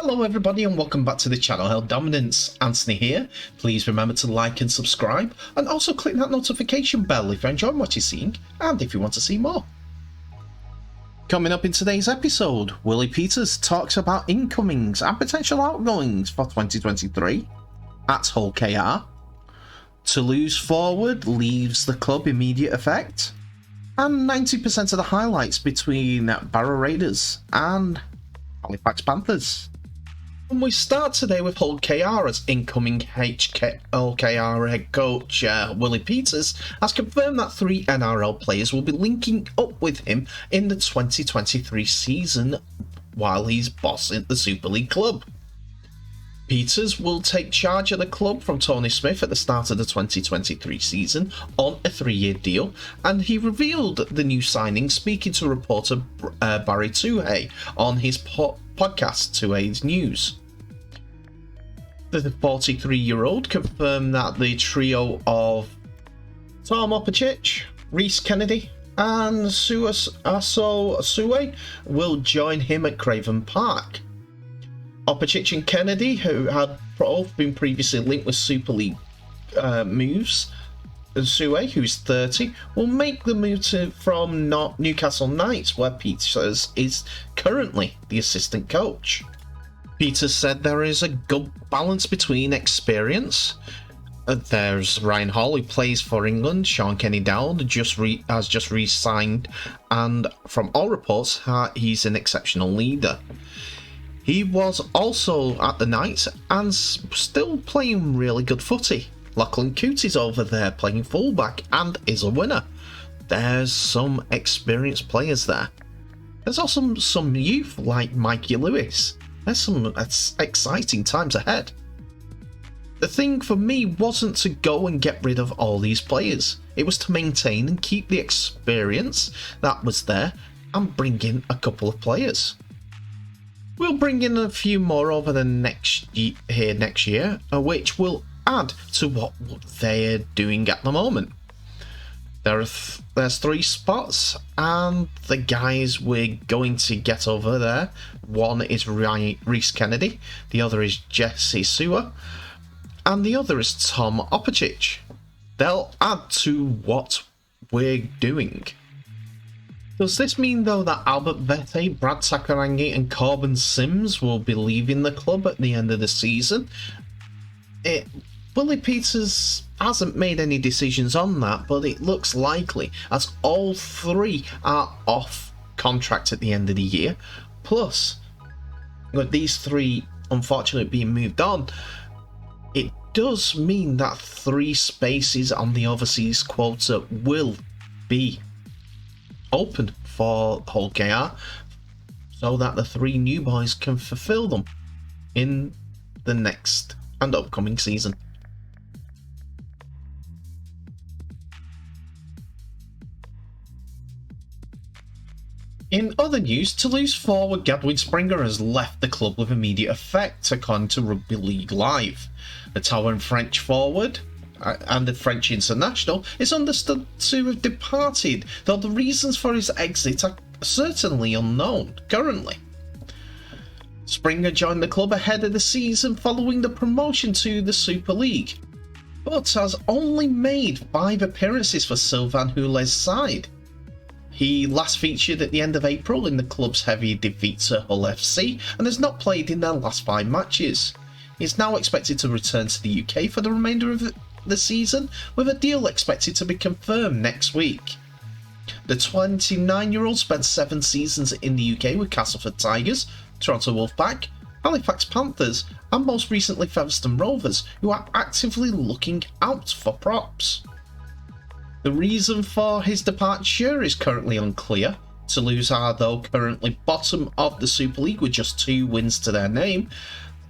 Hello everybody and welcome back to the channel. Hell Dominance, Anthony here. Please remember to like and subscribe and also click that notification bell if you're enjoying what you're seeing and if you want to see more. Coming up in today's episode, Willie Peters talks about incomings and potential outgoings for 2023 at Hull KR. Toulouse forward leaves the club immediate effect. And 90% of the highlights between Barrow Raiders and Halifax Panthers. And we start today with Hull KR as incoming Hull KR head coach Willie Peters has confirmed that 3 NRL players will be linking up with him in the 2023 season while he's boss at the Super League club. Peters will take charge of the club from Tony Smith at the start of the 2023 season on a 3-year deal, and he revealed the new signing speaking to reporter Barry on his podcast 2A's News. The 43-year-old confirmed that the trio of Tom Opicic, Reece Kennedy and Sue will join him at Craven Park. Opicic and Kennedy, who had both been previously linked with Super League moves, and Sue, who's 30, will make the move from Newcastle Knights, where Peters is currently the assistant coach. Peters said there is a good balance between experience. There's Ryan Hall, who plays for England. Sean Kenny-Dowd has just re-signed, and from all reports, he's an exceptional leader. He was also at the Knights and still playing really good footy. Lachlan Cootie's over there playing fullback and is a winner. There's some experienced players there. There's also some youth like Mikey Lewis. There's some exciting times ahead. The thing for me wasn't to go and get rid of all these players. It was to maintain and keep the experience that was there and bring in a couple of players. We'll bring in a few more over the next year, which will add to what they're doing at the moment. There's 3 spots, and the guys we're going to get over there. One is Reece Kennedy, the other is Jesse Sewer, and the other is Tom Opicic. They'll add to what we're doing. Does this mean, though, that Albert Vete, Brad Sakarangi and Corbin Sims will be leaving the club at the end of the season? Willie Peters hasn't made any decisions on that, but it looks likely, as all 3 are off contract at the end of the year. Plus, with these 3 unfortunately being moved on, it does mean that 3 spaces on the overseas quota will be open for Hull KR, so that the 3 new boys can fulfill them in the next and upcoming season. In other news, Toulouse forward Gadwin Springer has left the club with immediate effect, according to Rugby League Live. The Taiwan French forward and the French international is understood to have departed, though the reasons for his exit are certainly unknown currently. Springer joined the club ahead of the season following the promotion to the Super League, but has only made 5 appearances for Sylvain Houlet's side. He last featured at the end of April in the club's heavy defeat to Hull FC and has not played in their last 5 matches. He is now expected to return to the UK for the remainder of the season, with a deal expected to be confirmed next week. The 29-year-old spent 7 seasons in the UK with Castleford Tigers, Toronto Wolfpack, Halifax Panthers and most recently Featherstone Rovers, who are actively looking out for props. The reason for his departure is currently unclear. Toulouse are, though, currently bottom of the Super League with just 2 wins to their name.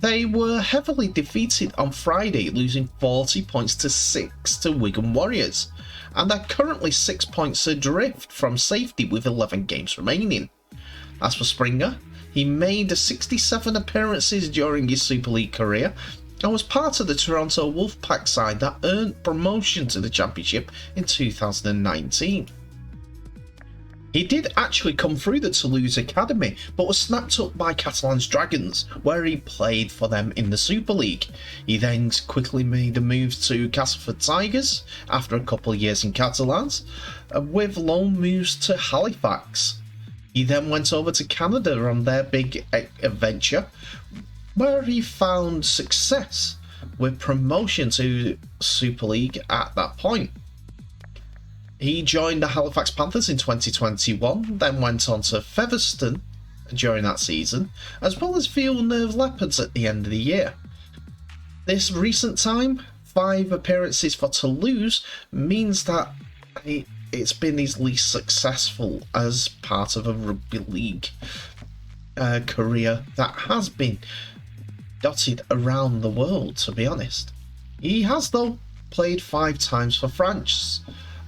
They were heavily defeated on Friday, losing 40 points to 6 to Wigan Warriors, and are currently 6 points adrift from safety with 11 games remaining. As for Springer, he made 67 appearances during his Super League career and was part of the Toronto Wolfpack side that earned promotion to the Championship in 2019. He did actually come through the Toulouse academy, but was snapped up by Catalan's Dragons, where he played for them in the Super League. He then quickly made a move to Castleford Tigers after a couple of years in Catalans, with loan moves to Halifax. He then went over to Canada on their big adventure, where he found success with promotion to Super League at that point. He joined the Halifax Panthers in 2021, then went on to Featherstone during that season, as well as Villeneuve Leopards at the end of the year. This recent time, 5 appearances for Toulouse, means that it's been his least successful as part of a rugby league career that has been dotted around the world, to be honest. He has, though, played 5 times for France,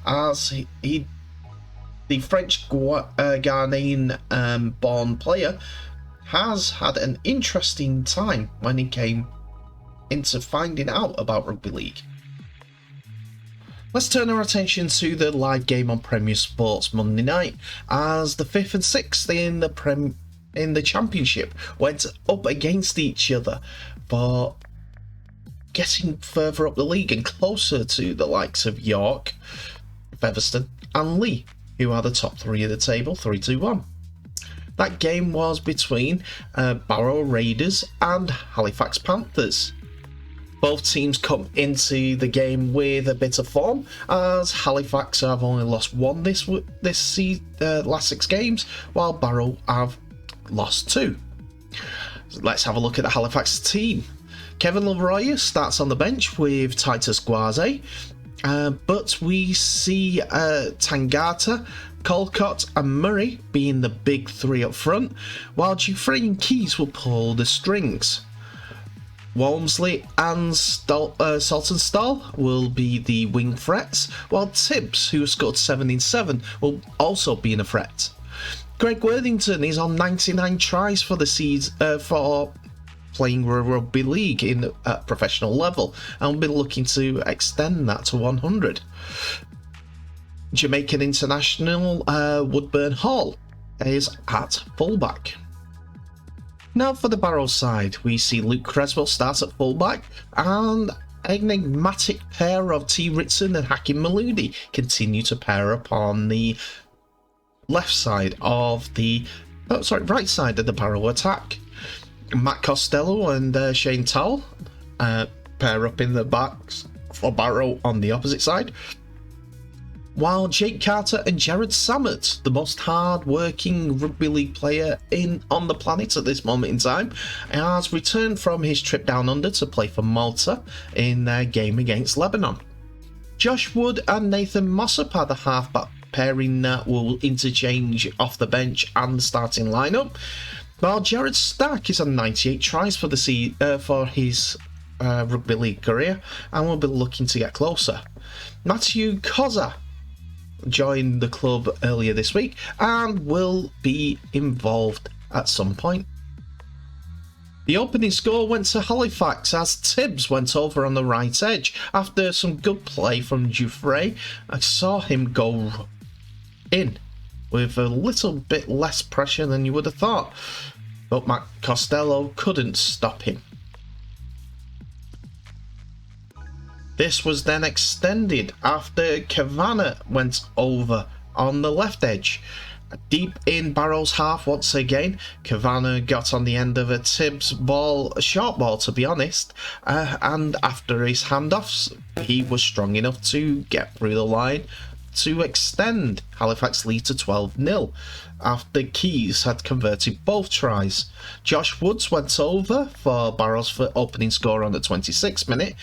as the French Ghanaian born player has had an interesting time when he came into finding out about rugby league. Let's turn our attention to the live game on Premier Sports Monday night, as the 5th and 6th in the Championship went up against each other for getting further up the league and closer to the likes of York, Featherstone and Leigh, who are the top 3 of the table, 3-2-1. That game was between Barrow Raiders and Halifax Panthers. Both teams come into the game with a bit of form, as Halifax have only lost 1 last 6 games, while Barrow have lost 2. So let's have a look at the Halifax team. Kevin Leroy starts on the bench with Titus Guaze, but we see Tangata, Colcott and Murray being the big 3 up front, while Giuffre and Keys will pull the strings. Walmsley and Saltonstall will be the wing threats, while Tibbs, who has scored 7 in 7, will also be in a threat. Greg Worthington is on 99 tries for the season for playing rugby league at professional level, and will be looking to extend that to 100. Jamaican international Woodburn Hall is at fullback. Now for the Barrow side, we see Luke Creswell start at fullback, and an enigmatic pair of T. Ritson and Hakim Maludi continue to pair up on the right side of the Barrow attack. Matt Costello and Shane Towell pair up in the backs for Barrow on the opposite side, while Jake Carter and Jared Sammett, the most hard-working rugby league player on the planet at this moment in time, has returned from his trip down under to play for Malta in their game against Lebanon. Josh Wood and Nathan Mossop are the halfback pairing that will interchange off the bench and the starting lineup, while Jared Stark is on 98 tries for his rugby league career and will be looking to get closer. Matthew Koza joined the club earlier this week and will be involved at some point. The opening score went to Halifax as Tibbs went over on the right edge after some good play from Giuffre. I saw him go in with a little bit less pressure than you would have thought, but Matt Costello couldn't stop him. This was then extended after Kavanagh went over on the left edge. Deep in Barrow's half once again, Kavanagh got on the end of a Tibbs ball, a short ball to be honest, and after his handoffs, he was strong enough to get through the line to extend Halifax lead to 12-0 after Keys had converted both tries. Josh Woods went over for Barrow's opening score on the 26th minute.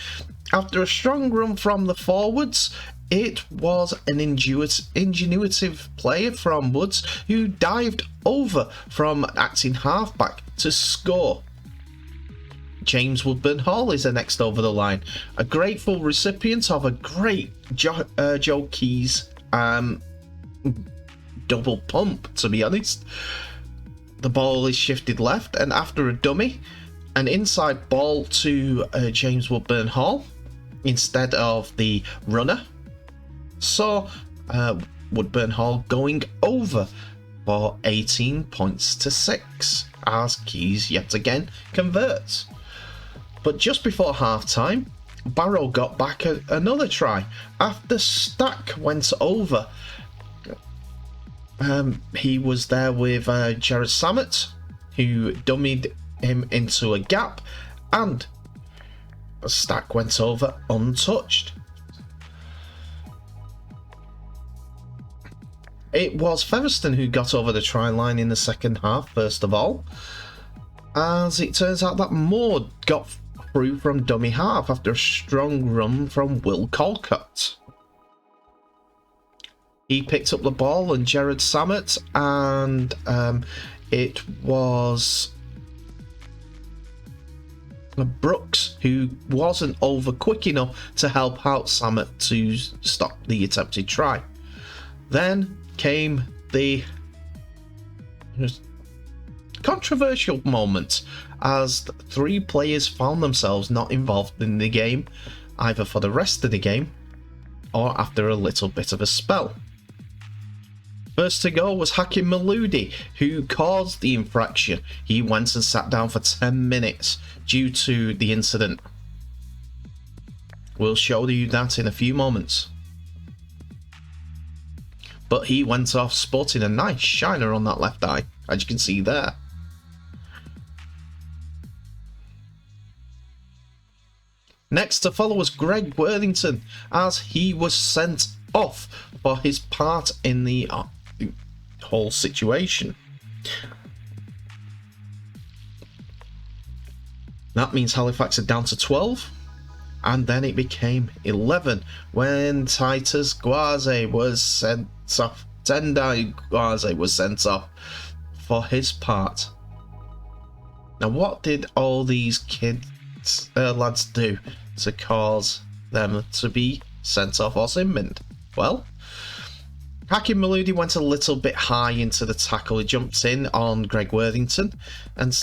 After a strong run from the forwards, it was an ingenuitive play from Woods, who dived over from acting halfback to score. James Woodburn Hall is the next over the line, a grateful recipient of a great Joe Keys double pump, to be honest. The ball is shifted left, and after a dummy, an inside ball to James Woodburn Hall instead of the runner. So Woodburn Hall going over for 18 points to 6 as Keys yet again converts. But just before half time, Barrow got back another try after Stack went over. He was there with Jared Samet, who dummied him into a gap, and Stack went over untouched. It was Featherstone who got over the try line in the second half, first of all, as it turns out that Moore got through from dummy half after a strong run from Will Colcott. He picked up the ball and Jared Samet, and it was Brooks who wasn't over quick enough to help out Samet to stop the attempted try. Then came the controversial moment as 3 players found themselves not involved in the game, either for the rest of the game or after a little bit of a spell. First to go was Hakim Maludi, who caused the infraction. He went and sat down for 10 minutes due to the incident. We'll show you that in a few moments. But he went off sporting a nice shiner on that left eye, as you can see there. Next to follow was Greg Worthington, as he was sent off for his part in the whole situation. That means Halifax are down to 12, and then it became 11 when Titus Guaze was sent off. Tendai Guaze was sent off for his part. Now, what did all these lads do to cause them to be sent off or sinbinned? Well, Hakim Maludi went a little bit high into the tackle. He jumped in on Greg Worthington and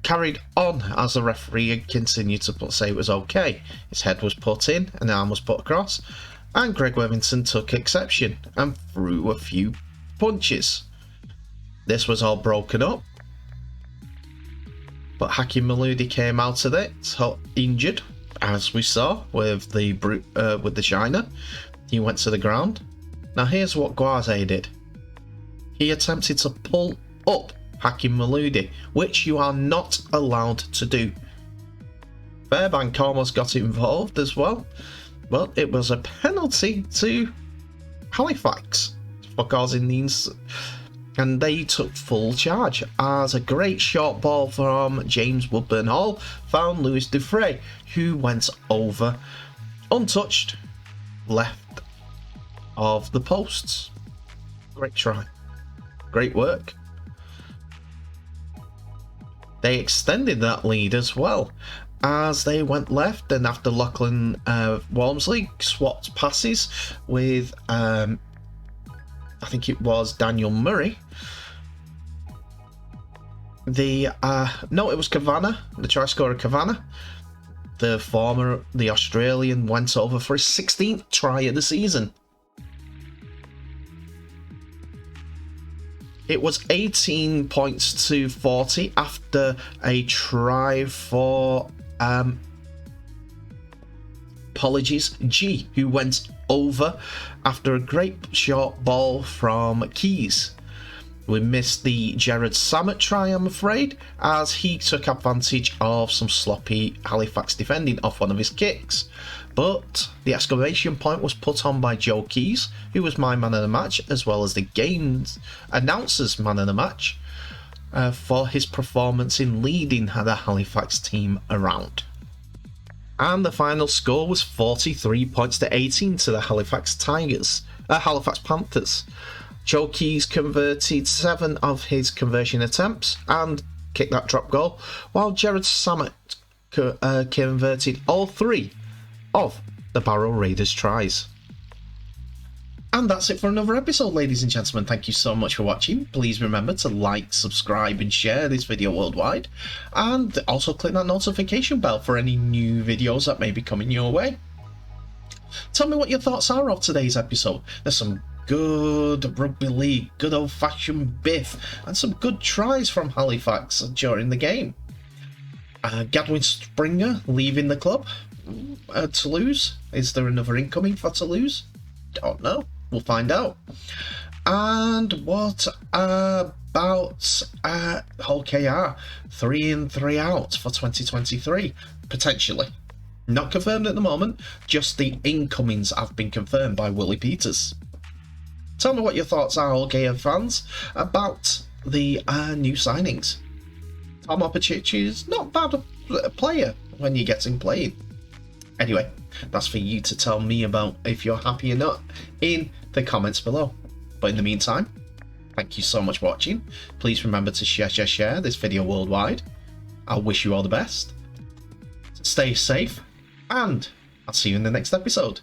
carried on as the referee continued to say it was okay. His head was put in, an arm was put across, and Greg Worthington took exception and threw a few punches. This was all broken up, but Hakim Maludi came out of it injured, as we saw with the shiner. He went to the ground. Now here's what Guaze did. He attempted to pull up Hakim Maludi, which you are not allowed to do. Fairbank almost got involved as well, but it was a penalty to Halifax for causing these, and they took full charge as a great short ball from James Woodburn Hall found Lewis Dufresne, who went over untouched, left of the posts. Great try. Great work. They extended that lead as well as they went left, and after Lachlan Walmsley swapped passes with I think it was Daniel Murray. No, it was Kavanagh, the try scorer Kavanagh. The Australian went over for his 16th try of the season. It was 18 points to 40 after a try for G, who went over after a great short ball from Keys. We missed the Jared Samet try, I'm afraid, as he took advantage of some sloppy Halifax defending off one of his kicks. But the exclamation point was put on by Joe Keys, who was my man of the match, as well as the game's announcer's man of the match, for his performance in leading the Halifax team around. And the final score was 43 points to 18 to the Halifax Panthers. Joe Keys converted 7 of his conversion attempts and kicked that drop goal, while Jared Samet converted all 3 of the Barrow Raiders tries. And that's it for another episode, ladies and gentlemen. Thank you so much for watching. Please remember to like, subscribe and share this video worldwide, and also click that notification bell for any new videos that may be coming your way. Tell me what your thoughts are of today's episode. There's some good rugby league, good old-fashioned biff, and some good tries from Halifax during the game. Gadwin Springer leaving the club. Toulouse. Is there another incoming for Toulouse? Don't know. We'll find out. And what about OKR? 3 in 3 out for 2023, potentially. Not confirmed at the moment, just the incomings have been confirmed by Willie Peters. Tell me what your thoughts are, OKR fans, about the new signings. Tom Opachich is not bad a player when you get him playing. Anyway, that's for you to tell me about if you're happy or not in the comments below. But in the meantime, thank you so much for watching. Please remember to share this video worldwide. I wish you all the best. Stay safe, and I'll see you in the next episode.